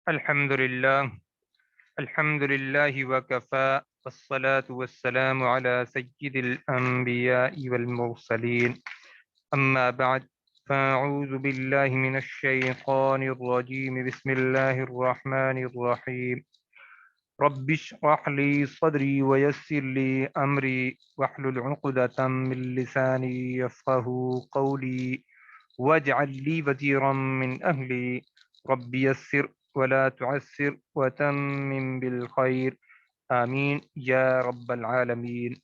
الحمد لله. الحمد لله وكفى والصلاة والسلام على سيد الأنبياء والمرسلين. أما بعد، فأعوذ بالله من الشيطان الرجيم. بسم الله الرحمن الرحيم. رب اشرح لي صدري ويسر لي أمري واحلل عقدة من لساني يفقه قولي واجعل لي وزيرا من أهلي رب يسر ولا تعسر وتمم بالخير آمین یا رب العالمین.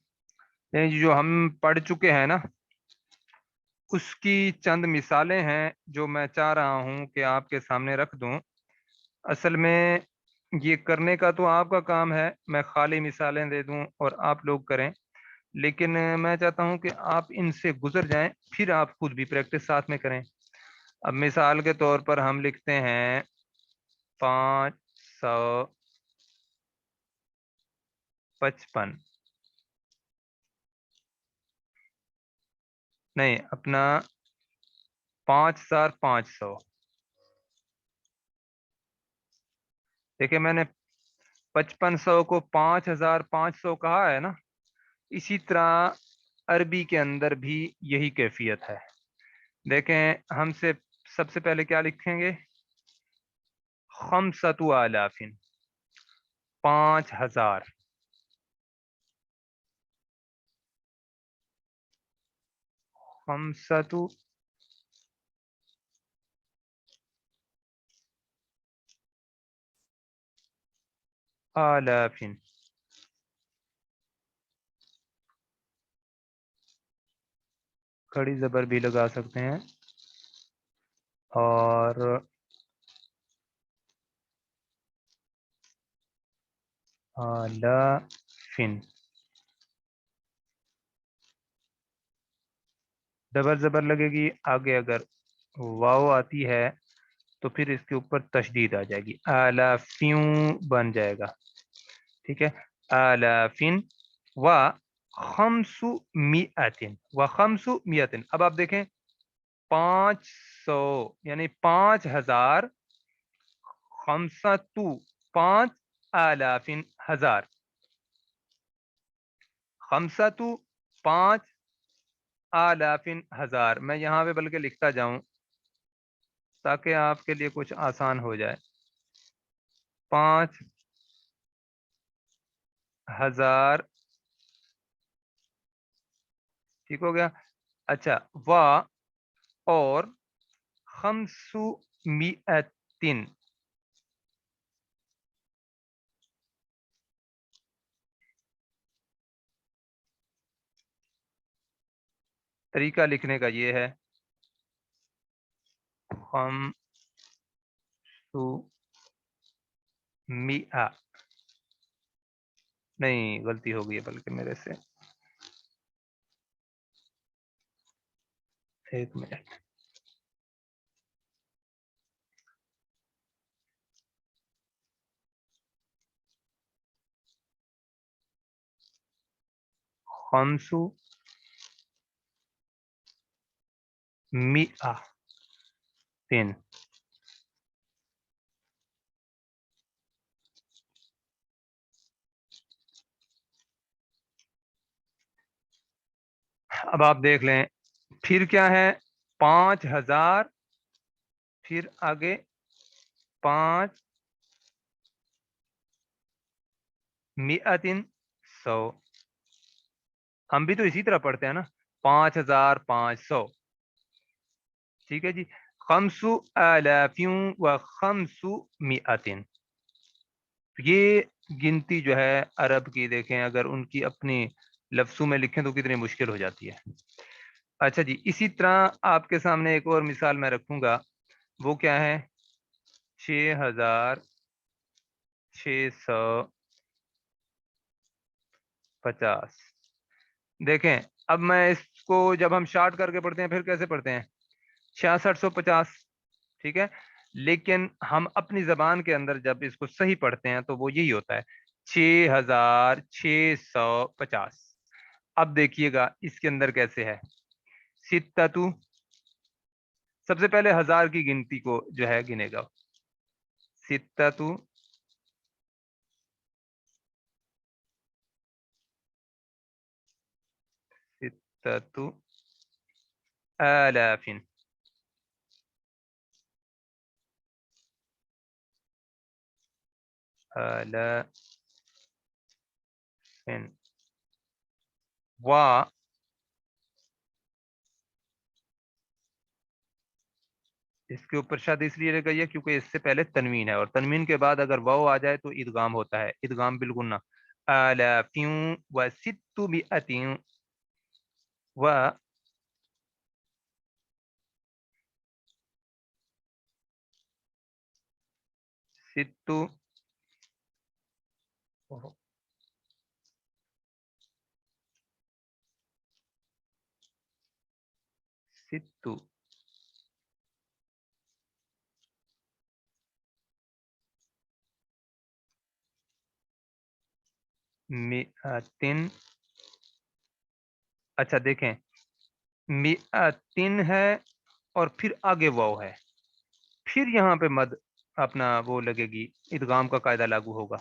یعنی جو ہم پڑھ چکے ہیں نا، اس کی چند مثالیں ہیں جو میں چاہ رہا ہوں کہ آپ کے سامنے رکھ دوں. اصل میں یہ کرنے کا تو آپ کا کام ہے، میں خالی مثالیں دے دوں اور آپ لوگ کریں، لیکن میں چاہتا ہوں کہ آپ ان سے گزر جائیں، پھر آپ خود بھی پریکٹس ساتھ میں کریں. اب مثال کے طور پر ہم لکھتے ہیں 555، نہیں اپنا 5500. دیکھیں میں نے 5500 کو 5500 کہا ہے نا، اسی طرح عربی کے اندر بھی یہی کیفیت ہے. دیکھیں ہم سے سب سے پہلے کیا لکھیں گے؟ 5,000، 5000. خمسۃ آلاف. کھڑی زبر بھی لگا سکتے ہیں اور آلاف. ڈبل زبر لگے گی، آگے اگر واو آتی ہے تو پھر اس کے اوپر تشدید آ جائے گی، آلافیوں بن جائے گا. ٹھیک ہے، آلافن و خمس میئتن و خمس میئتن. اب آپ دیکھیں 500 یعنی 5000، خمسۃ 5 آلافن ہزار، خمسۃ 5 آلافن ہزار. میں یہاں پہ بلکہ لکھتا جاؤں تاکہ آپ کے لیے کچھ آسان ہو جائے. 5000، ٹھیک ہو گیا. اچھا، وا اور خمس میئتن. طریقہ لکھنے کا یہ ہے، خمس میئہ، نہیں غلطی ہو گئی ہے بلکہ میرے سے، ایک منٹ. خمس میئہ تین. اب آپ دیکھ لیں پھر کیا ہے، 5000، پھر آگے 5 میئتن 100. ہم بھی تو اسی طرح پڑھتے ہیں نا، 5500. ٹھیک ہے جی، خمس آلافیوں و خمس میئتن. یہ گنتی جو ہے عرب کی، دیکھیں اگر ان کی اپنی لفظوں میں لکھیں تو کتنی مشکل ہو جاتی ہے. اچھا جی، اسی طرح آپ کے سامنے ایک اور مثال میں رکھوں گا، وہ کیا ہے؟ 6650. دیکھیں اب میں اس کو جب ہم شارٹ کر کے پڑھتے ہیں پھر کیسے پڑھتے ہیں؟ 6650. ٹھیک ہے، لیکن ہم اپنی زبان کے اندر جب اس کو صحیح پڑھتے ہیں تو وہ یہی ہوتا ہے، 6650. اب دیکھیے گا اس کے اندر کیسے ہے. سب سے پہلے ہزار کی گنتی کو جو ہے گنے گا، ستة ستة آلاف. آلاف. و اس کے اوپر شاید اس لیے لگا کیونکہ اس سے پہلے تنوین ہے، اور تنوین کے بعد اگر واو آ جائے تو ادغام ہوتا ہے، ادغام بالگنہ. آلافیوں و ستمائتوں و ست ست مئتن. اچھا دیکھیں، مئتن ہے اور پھر آگے واو ہے، پھر یہاں پہ مد اپنا وہ لگے گی، ادغام کا قاعدہ لاگو ہوگا.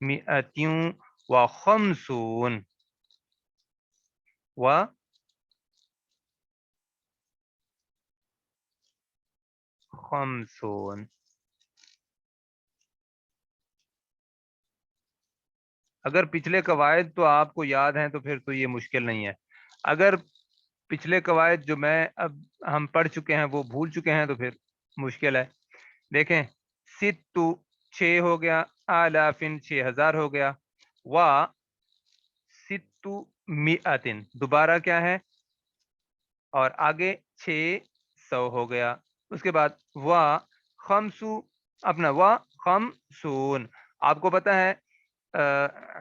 مئتیوں و خمسون و خمسون. اگر پچھلے قواعد تو آپ کو یاد ہیں تو پھر تو یہ مشکل نہیں ہے. اگر پچھلے قواعد جو میں اب ہم پڑھ چکے ہیں وہ بھول چکے ہیں تو پھر مشکل ہے. دیکھیں، ستو 6 ہو گیا، آلافن 6000 ہو گیا، و ستو مئتن دوبارہ کیا ہے، اور آگے 600 ہو گیا. اس کے بعد و خمسو، اپنا و خمسون. آپ کو پتا ہے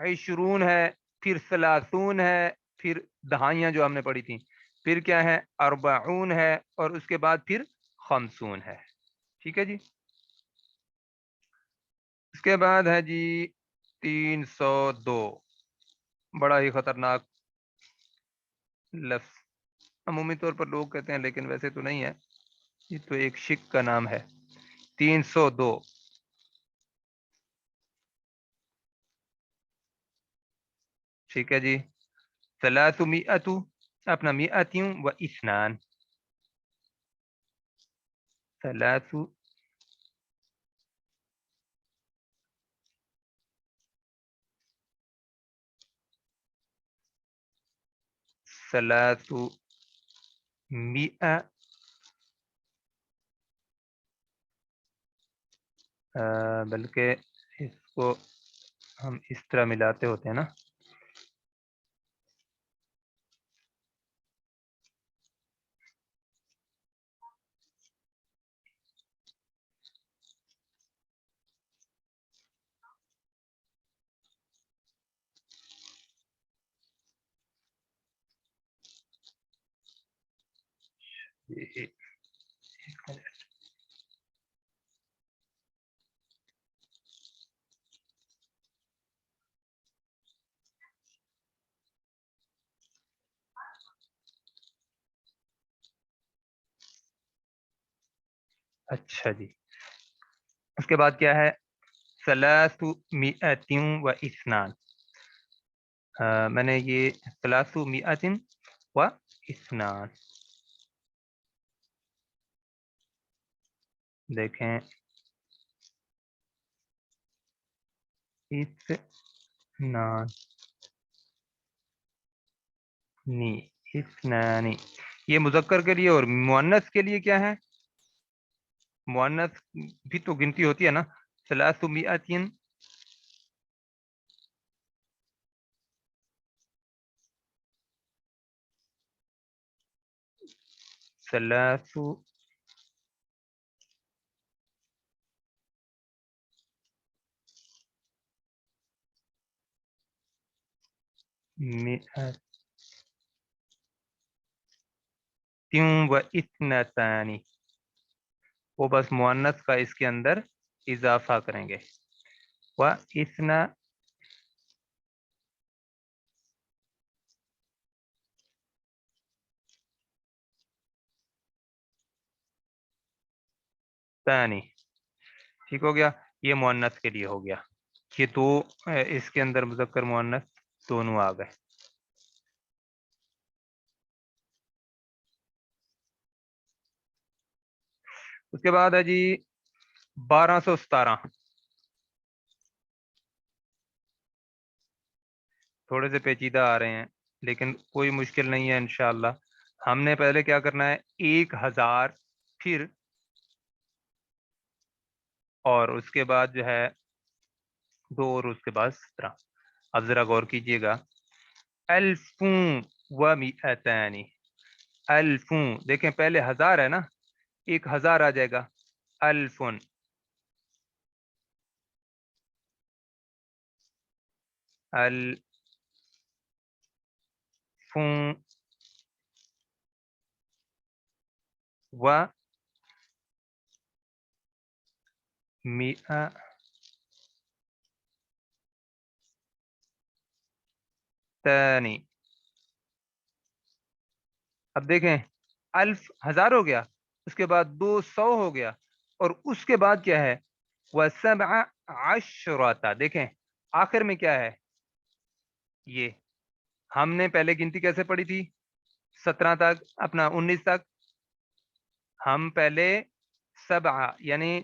20 ہے، پھر 30 ہے، پھر دہائیاں جو ہم نے پڑھی تھیں، پھر کیا ہے 40 ہے، اور اس کے بعد پھر 50 ہے. ٹھیک ہے جی. اس کے بعد ہے جی 302، بڑا ہی خطرناک لفظ. عمومی طور پر لوگ کہتے ہیں لیکن ویسے تو نہیں ہے، یہ تو ایک شک کا نام ہے. 302. ٹھیک ہے جی. ثلاثمائۃ، اپنا مئتیوں و اثنان. ثلاث ثلاث مئہ، بلکہ اس کو ہم اس طرح ملاتے ہوتے ہیں نا. اچھا جی. اس کے بعد کیا ہے، ثلاث مئۃ و اثنان. میں نے یہ ثلاث مئۃ و اثنان، دیکھیں اثنان نی، اثنانی. یہ مذکر کے لیے، اور مؤنث کے لیے کیا ہے، مؤنث بھی تو گنتی ہوتی ہے نا. ثلاث مئۃ، ثلاث مئۃ و اثنتان. وہ بس مؤنث کا اس کے اندر اضافہ کریں گے. و اثنا ثانی. ٹھیک ہو گیا، یہ مؤنث کے لیے ہو گیا، یہ دو اس کے اندر مذکر مؤنث دونوں آ گئے۔ اس کے بعد ہے جی 1217، تھوڑے سے پیچیدہ آ رہے ہیں لیکن کوئی مشکل نہیں ہے انشاءاللہ۔ ہم نے پہلے کیا کرنا ہے، 1000 پھر اور اس کے بعد جو ہے 2 اور اس کے بعد 17۔ اب ذرا غور کیجئے گا، الفوں و مئتین، الفوں دیکھیں پہلے 1000 ہے نا، 1000 آ جائے گا، الفن، الفوں و مئتین۔ اب دیکھیں الف 1000 ہو گیا، اس کے بعد 200 ہو گیا، اور اس کے بعد کیا ہے، وَسَبْعَ عَشْرَةَ، دیکھیں آخر میں کیا ہے، یہ ہم نے پہلے گنتی کیسے پڑھی تھی، 17 تک، اپنا 19 تک، ہم پہلے 7 یعنی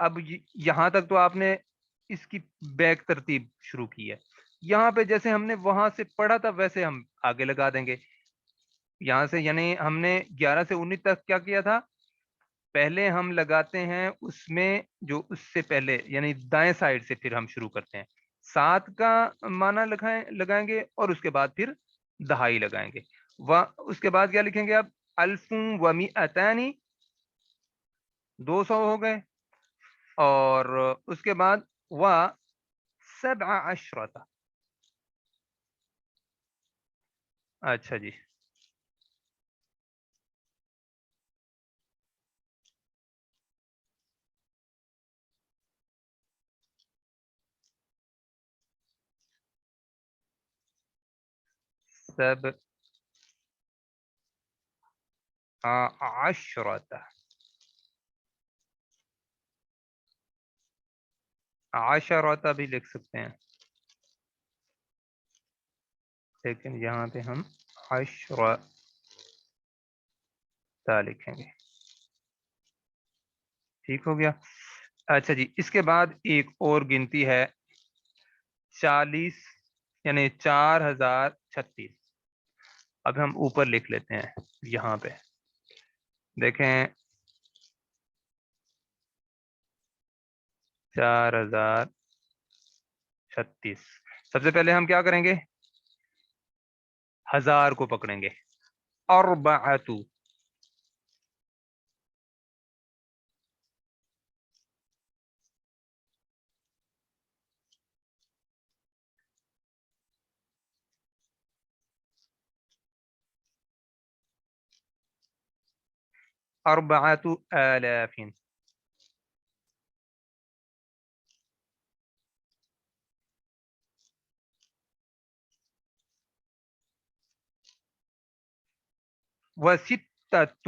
اب یہاں تک تو آپ نے اس کی بیک ترتیب شروع کی ہے، یہاں پہ جیسے ہم نے وہاں سے پڑھا تھا ویسے ہم آگے لگا دیں گے، یہاں سے یعنی ہم نے 11 سے 19 تک کیا کیا تھا، پہلے ہم لگاتے ہیں اس میں جو اس سے پہلے یعنی دائیں سائڈ سے، پھر ہم شروع کرتے ہیں 7 کا معنی لگائیں گے، اور اس کے بعد پھر دہائی لگائیں گے، اس کے بعد کیا لکھیں گے اب، الفوں و مئتین، 200 ہو گئے، اور اس کے بعد و سبع عشرۃ، اچھا جی، سبع عشرۃ، عشرۃ بھی لکھ سکتے ہیں لیکن یہاں پہ ہم عشرۃ لکھیں گے، ٹھیک ہو گیا۔ اچھا جی، اس کے بعد ایک اور گنتی ہے 40 یعنی 4036، اب ہم اوپر لکھ لیتے ہیں، یہاں پہ دیکھیں 4036، سب سے پہلے ہم کیا کریں گے، 1000 کو پکڑیں گے، اربعۃ، اربعۃ آلاف، وستۃ،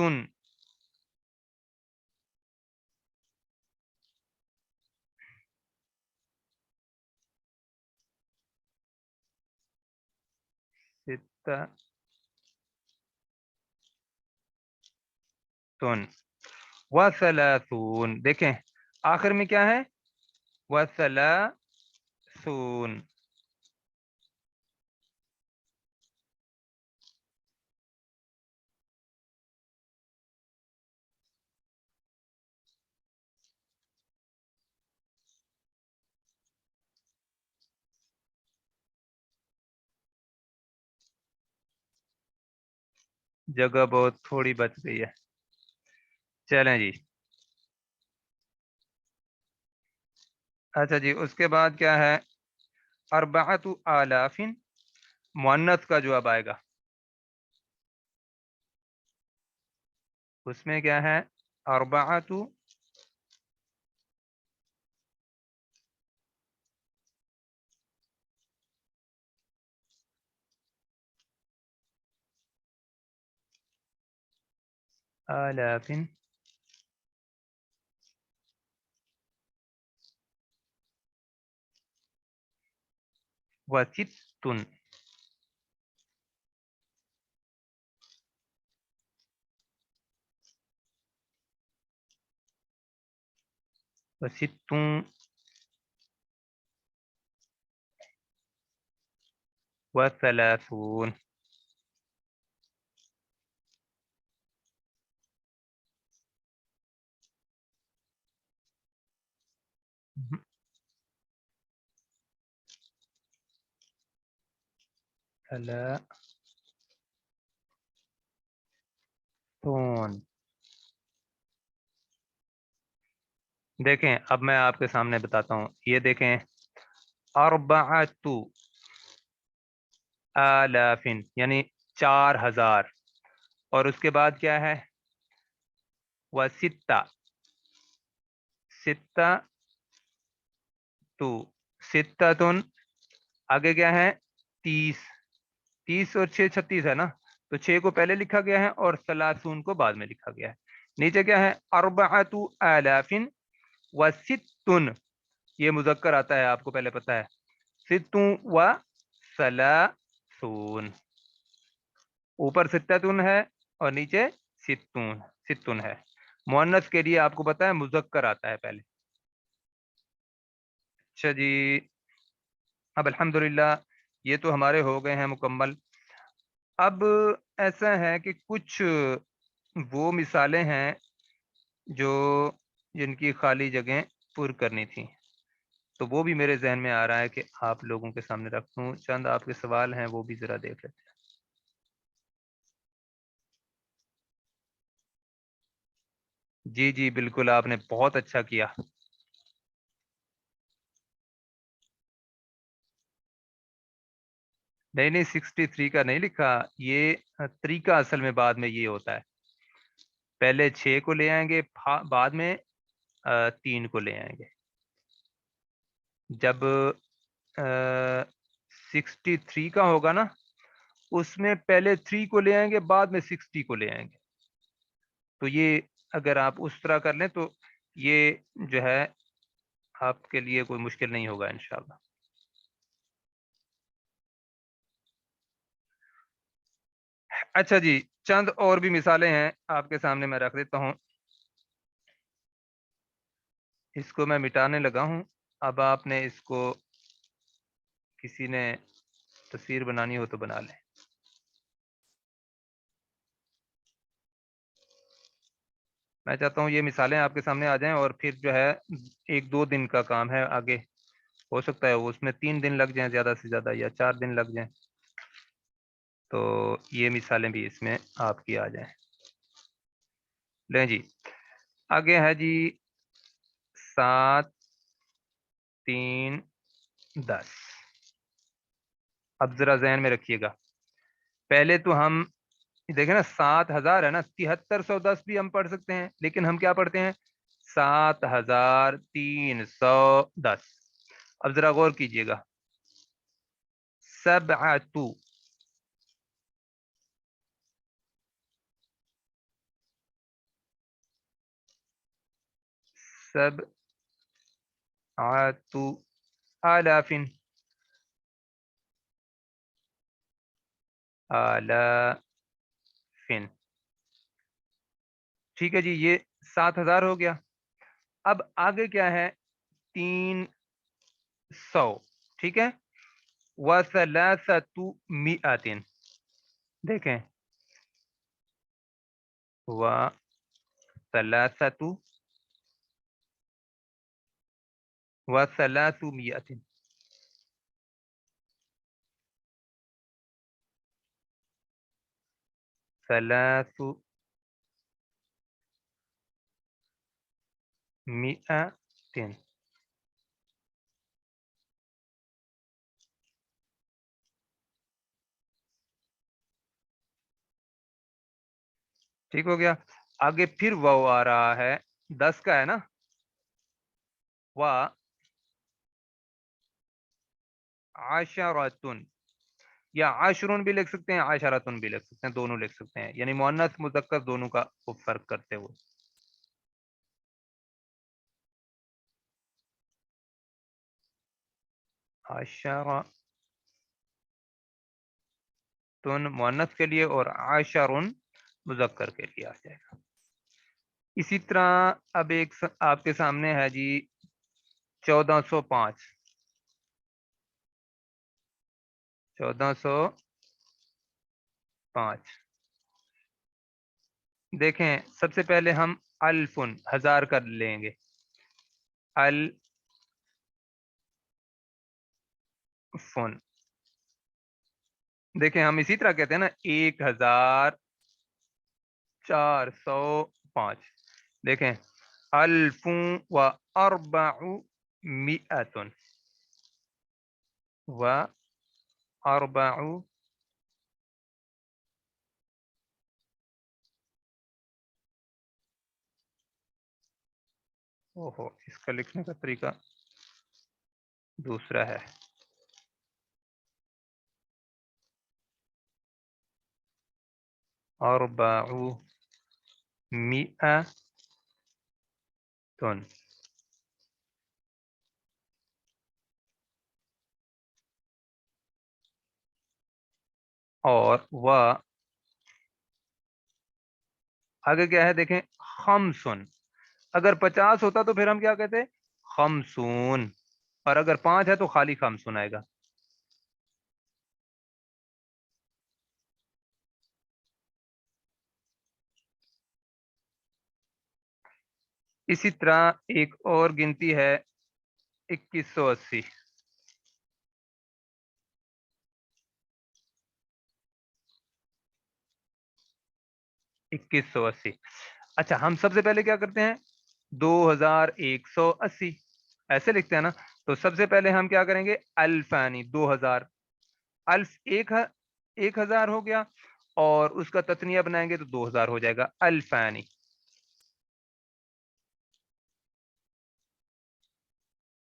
ستۃ، وثلاثون، دیکھیں آخر میں کیا ہے، وثلاثون، جگہ بہت تھوڑی بچ گئی ہے، چلیں جی، اچھا جی، اس کے بعد کیا ہے، اربعۃ آلاف، مؤنث کا جو اب آئے گا اس میں کیا ہے، اربعۃ آلاف وستن وستن وثلاثون ثلاثون. دیکھیں اب میں آپ کے سامنے بتاتا ہوں، یہ دیکھیں اربعۃ آلاف یعنی 4000، اور اس کے بعد کیا ہے وستہ، ستہ تو ستتن، آگے کیا ہے 30، 30 اور 6 36 ہے نا، تو 6 کو پہلے لکھا گیا ہے اور ثلاثون کو بعد میں لکھا گیا ہے. نیچے کیا ہے اربعۃ آلاف وستن، یہ مذکر آتا ہے آپ کو پہلے پتا ہے، ستون و ثلاثون، اوپر ستتن ہے اور نیچے ستون ہے. مؤنث کے لیے آپ کو پتا ہے مذکر آتا ہے پہلے. اچھا جی، اب الحمدللہ یہ تو ہمارے ہو گئے ہیں مکمل. اب ایسا ہے کہ کچھ وہ مثالیں ہیں جو جن کی خالی جگہیں پر کرنی تھی، تو وہ بھی میرے ذہن میں آ رہا ہے کہ آپ لوگوں کے سامنے رکھوں. چند آپ کے سوال ہیں وہ بھی ذرا دیکھ لیتے ہیں. جی جی بالکل، آپ نے بہت اچھا کیا. نہیں نہیں 63 کا نہیں لکھا، یہ طریقہ اصل میں بعد میں یہ ہوتا ہے، پہلے 6 کو لے آئیں گے، بعد میں 3 کو لے آئیں گے. جب 63 کا ہوگا نا، اس میں پہلے 3 کو لے آئیں گے، بعد میں 60 کو لے آئیں گے. تو یہ اگر آپ اس طرح کر لیں تو یہ جو ہے آپ کے لیے کوئی مشکل نہیں ہوگا انشاءاللہ. اچھا جی، چند اور بھی مثالیں ہیں آپ کے سامنے میں رکھ دیتا ہوں. اس کو میں مٹانے لگا ہوں، اب آپ نے اس کو کسی نے تصویر بنانی ہو تو بنا لیں. میں چاہتا ہوں یہ مثالیں آپ کے سامنے آ جائیں، اور پھر جو ہے 1-2 دن کا کام ہے آگے، ہو سکتا ہے اس میں 3 دن لگ جائیں زیادہ سے زیادہ، یا 4 دن لگ جائیں، تو یہ مثالیں بھی اس میں آپ کی آ جائیں. لیں جی، آگے ہے جی 7 3 10. اب ذرا ذہن میں رکھیے گا، پہلے تو ہم دیکھیں نا 7000 ہے نا، 7310 بھی ہم پڑھ سکتے ہیں، لیکن ہم کیا پڑھتے ہیں 7310. اب ذرا غور کیجئے گا، سبعۃ، سبعۃ آلاف، آلاف. ٹھیک ہے جی، یہ 7000 ہو گیا. اب آگے کیا ہے 300، ٹھیک ہے، وثلاثۃ مئۃ، دیکھیں وثلاثۃ وثلاثمئۃ. ثلاثمئۃ. ٹھیک ہو گیا. آگے پھر واو آ رہا ہے، 10 کا ہے نا، و عشرۃ، یا عشرن بھی لکھ سکتے ہیں، عشرۃ بھی لکھ سکتے ہیں، دونوں لکھ سکتے ہیں، یعنی مؤنث مذکر دونوں کا فرق کرتے ہوئے. عشرۃ تن مؤنث کے لیے اور عشرن مذکر کے لیے آ جائے گا. اسی طرح اب ایک آپ کے سامنے ہے جی 1405. 1405 دیکھیں، سب سے پہلے ہم الفن ہزار کر لیں گے. الفن دیکھیں ہم اسی طرح کہتے ہیں نا 1405. دیکھیں الف و اربع مئتن و اربع اوہو اس کا لکھنے کا طریقہ دوسرا ہے. اربع مئتن اور و آگے کیا ہے دیکھیں خمسن. اگر 50 ہوتا تو پھر ہم کیا کہتے خمسون، اور اگر 5 ہے تو خالی خمسون آئے گا. اسی طرح ایک اور گنتی ہے 2180. 2180. اچھا ہم سب سے پہلے کیا کرتے ہیں 2180 ایسے لکھتے ہیں نا. تو سب سے پہلے ہم کیا کریں گے الفانی 2000. الف ایک ہزار ہو گیا اور اس کا تثنیہ بنائیں گے تو 2000 ہو جائے گا الفانی.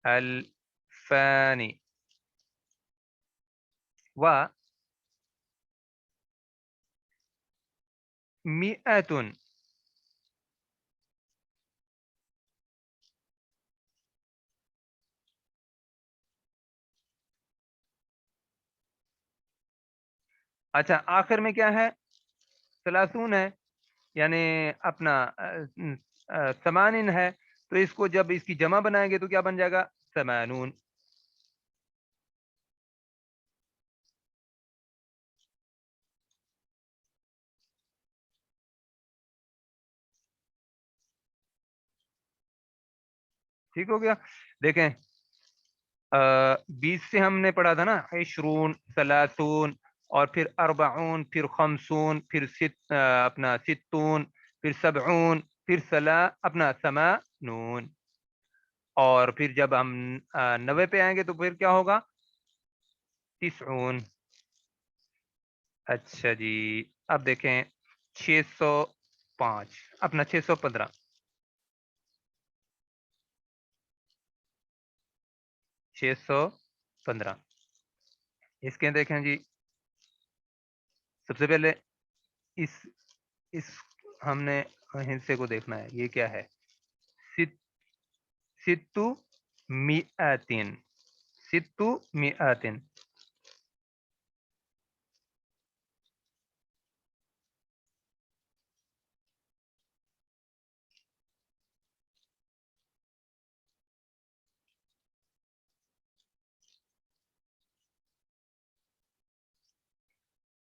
الفانی و مئتن اچھا آخر میں کیا ہے ثلاثون ہے، یعنی اپنا ثمانین ہے. تو اس کو جب اس کی جمع بنائیں گے تو کیا بن جائے گا ثمانون. ٹھیک ہو گیا. دیکھیں 20 سے ہم نے پڑھا تھا نا عشرون ثلاثون اور پھر اربعون پھر خمسون پھر اپنا ستون پھر سبعون پھر اپنا ثمانون، اور پھر جب ہم 90 پہ آئیں گے تو پھر کیا ہوگا تسعون. اچھا جی اب دیکھیں 605 اپنا 615. 615 اس کے دیکھیں جی سب سے پہلے اس ہم نے ہندسے کو دیکھنا ہے. یہ کیا ہے ستو مئتین. ستو مئتین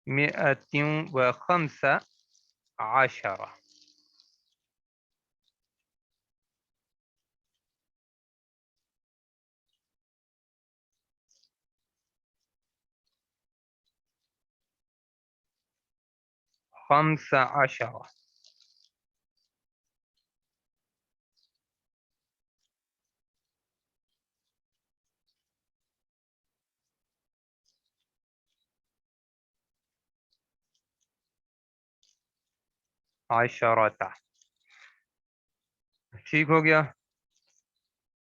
مئتین و خمسة عشرة. خمسة عشرة عشرة. ٹھیک ہو گیا.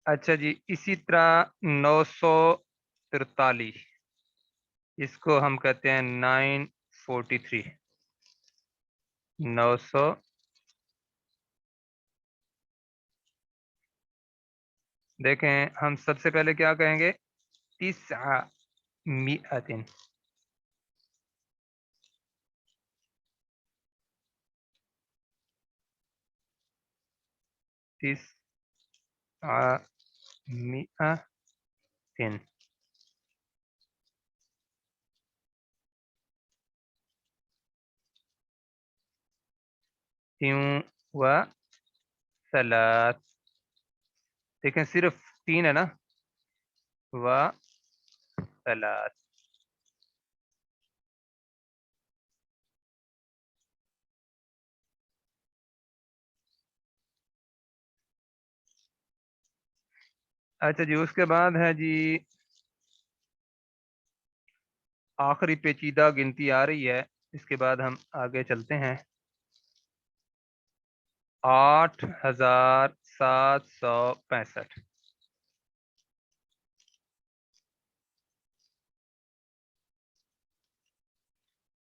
اچھا جی اسی طرح 943 اس کو ہم کہتے ہیں 943. 900 دیکھیں ہم سب سے پہلے کیا کہیں گے تسع مئتین. 900 و ثلاث. دیکھیں صرف 3 ہے نا، و ثلاث. اچھا جی، اس کے بعد ہے جی آخری پیچیدہ گنتی آ رہی ہے. اس کے بعد ہم آگے چلتے ہیں. 8765.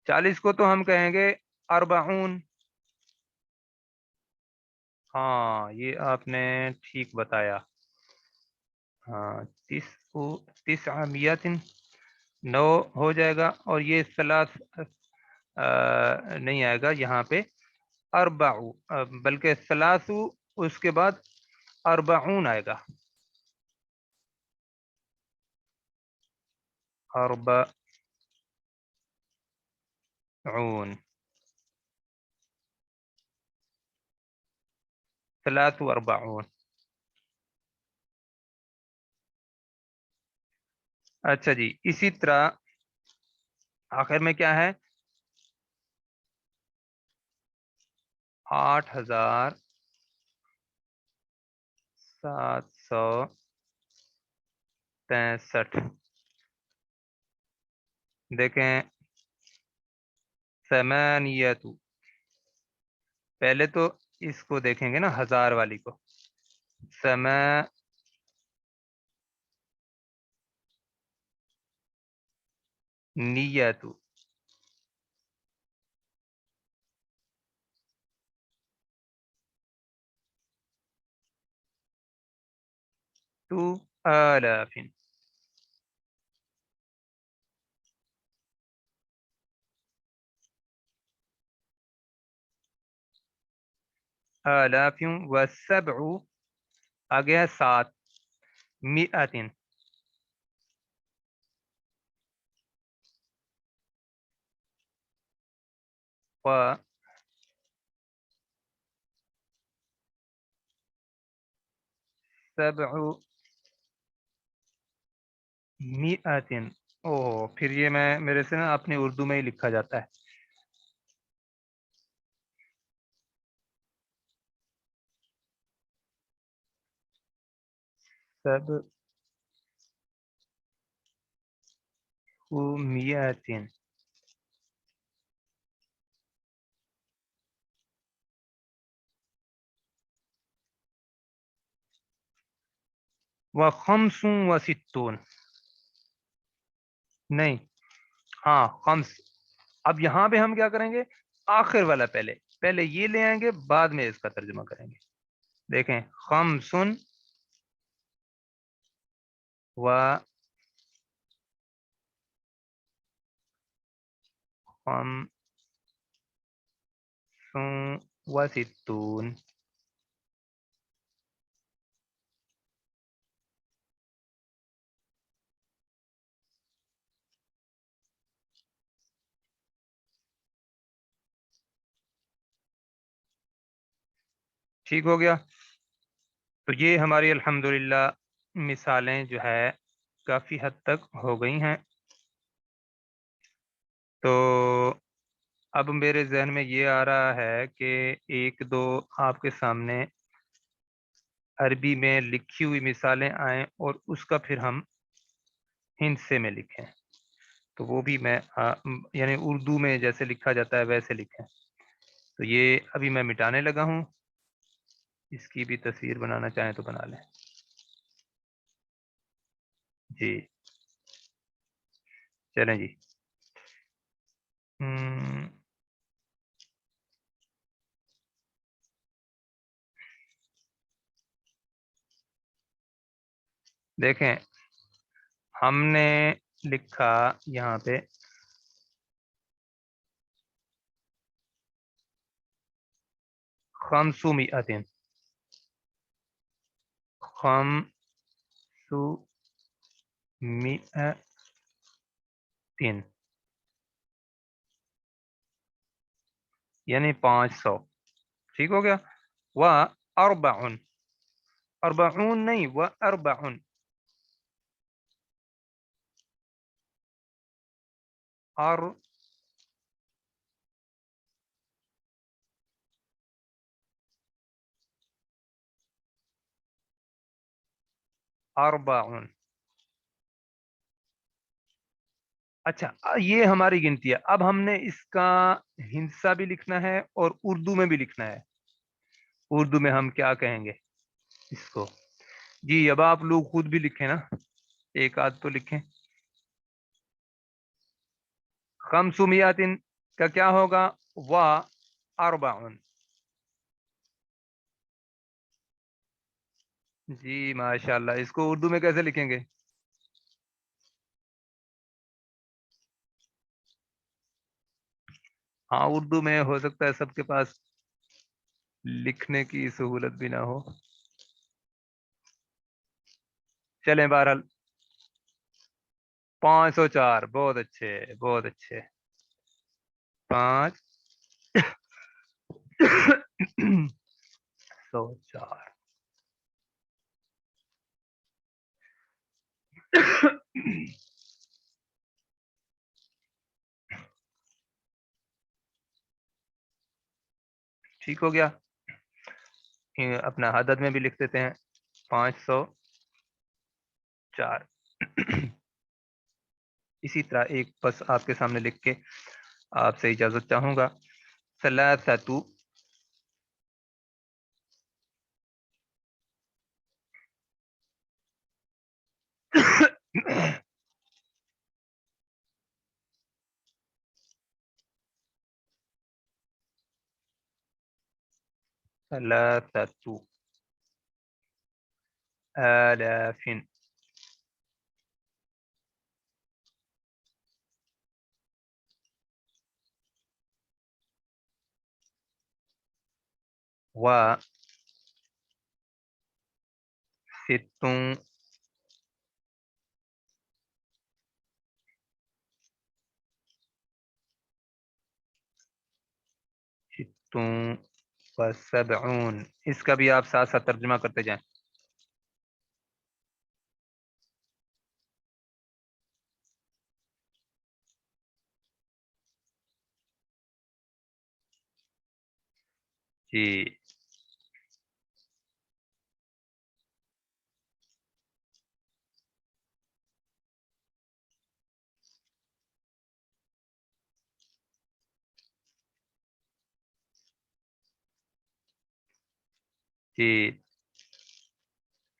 40 کو تو ہم کہیں گے اربعون. ہاں یہ آپ نے ٹھیک بتایا. ہاں 900 9 ہو جائے گا، اور یہ ثلاث نہیں آئے گا یہاں پہ. اربعو بلکہ ثلاثو اس کے بعد اربعون آئے گا. اربعون، ثلاث و اربعون. اچھا جی، اسی طرح آخر میں کیا ہے؟ 8765. دیکھیں ثمانیت، پہلے تو اس کو دیکھیں گے نا، ہزار والی کو. ثمانیت. تو آلاف. آلاف و سبع آگے ہے 7. مئت و سبع مئت. اوہ پھر یہ میرے سے نا اپنی اردو میں ہی لکھا جاتا ہے. سبع مئت. و خمس و ستون. نہیں، ہاں خمس. اب یہاں پہ ہم کیا کریں گے؟ آخر والا پہلے یہ لے آئیں گے، بعد میں اس کا ترجمہ کریں گے. دیکھیں خمسن و خمسن و ستون. ٹھیک ہو گیا. تو یہ ہماری الحمدللہ مثالیں جو ہے کافی حد تک ہو گئی ہیں. تو اب میرے ذہن میں یہ آ رہا ہے کہ ایک دو آپ کے سامنے عربی میں لکھی ہوئی مثالیں آئیں اور اس کا پھر ہم ہندسے میں لکھیں. تو وہ بھی میں یعنی اردو میں جیسے لکھا جاتا ہے ویسے لکھیں. تو یہ ابھی میں مٹانے لگا ہوں. اس کی بھی تصویر بنانا چاہیں تو بنا لیں جی. چلیں جی. دیکھیں ہم نے لکھا یہاں پہ خمسمائت. 500 یعنی 500. ٹھیک ہو گیا. و اربعن, اربعون نہیں, و اربعن, اربعن. اچھا, یہ ہماری گنتی ہے. اب ہم نے اس کا ہندسہ بھی لکھنا ہے اور اردو میں بھی لکھنا ہے. اردو میں ہم کیا کہیں گے اس کو؟ جی اب آپ لوگ خود بھی لکھیں نا, ایک آدھ تو لکھیں. خمسمیاتن کا کیا ہوگا؟ و اربعن. جی ماشاء اللہ, اس کو اردو میں کیسے لکھیں گے؟ ہاں اردو میں ہو سکتا ہے سب کے پاس لکھنے کی سہولت بھی نہ ہو. چلیں بہرحال 504. بہت اچھے, بہت اچھے. 504. ٹھیک ہو گیا. اپنا عدد میں بھی لکھ دیتے ہیں 504. اسی طرح ایک بس آپ کے سامنے لکھ کے آپ سے اجازت چاہوں گا. ثلاثۃ, ثلاثۃ آلاف, و ست, ست و سبعون. اس کا بھی آپ ساتھ ساتھ ترجمہ کرتے جائیں. جی جی.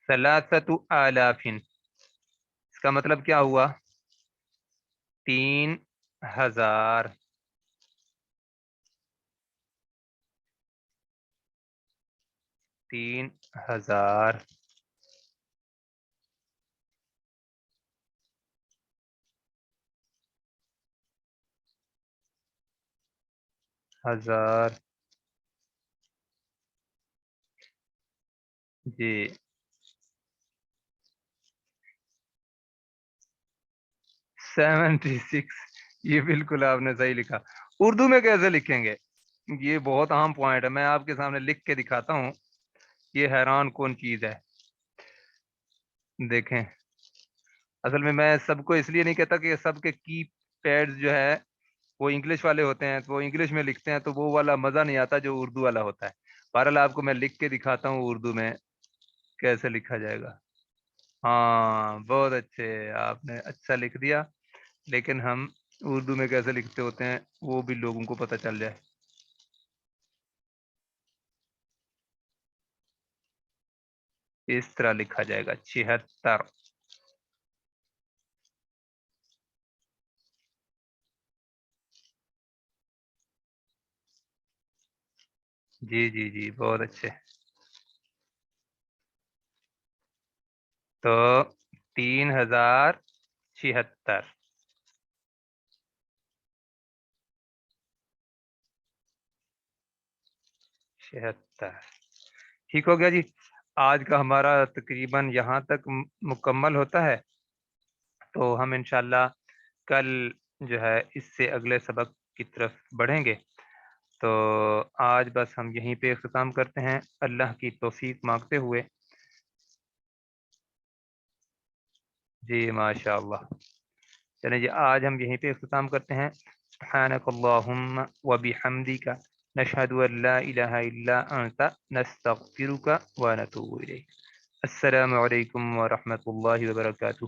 ثلاثۃ آلاف, اس کا مطلب کیا ہوا؟ 3000. 3000. ہزار. جی 76. یہ بالکل آپ نے صحیح لکھا. اردو میں کیسے لکھیں گے؟ یہ بہت اہم پوائنٹ ہے, میں آپ کے سامنے لکھ کے دکھاتا ہوں. یہ حیران کون چیز ہے. دیکھیں, اصل میں سب کو اس لیے نہیں کہتا کہ سب کے کی پیڈز جو ہے وہ انگلش والے ہوتے ہیں, تو وہ انگلش میں لکھتے ہیں تو وہ والا مزہ نہیں آتا جو اردو والا ہوتا ہے. بہرحال آپ کو میں لکھ کے دکھاتا ہوں اردو میں کیسے لکھا جائے گا. ہاں بہت اچھے, آپ نے اچھا لکھ دیا. لیکن ہم اردو میں کیسے لکھتے ہوتے ہیں وہ بھی لوگوں کو پتہ چل جائے. اس طرح لکھا جائے گا 76. جی جی جی بہت اچھے. تو 3076. 76. ٹھیک ہو گیا جی. آج کا ہمارا تقریباً یہاں تک مکمل ہوتا ہے، تو ہم انشاءاللہ کل جو ہے اس سے اگلے سبق کی طرف بڑھیں گے۔ تو آج بس ہم یہیں پہ اختتام کرتے ہیں، اللہ کی توفیق مانگتے ہوئے۔ جی ماشاء اللہ، چلیں جی آج ہم یہیں پہ اختتام کرتے ہیں۔ سبحانک اللہم و بحمدک، نشہد ان لا الہ الا انت، نستغفرک و نتوب الیک۔ السلام علیکم ورحمۃ اللہ وبرکاتہ۔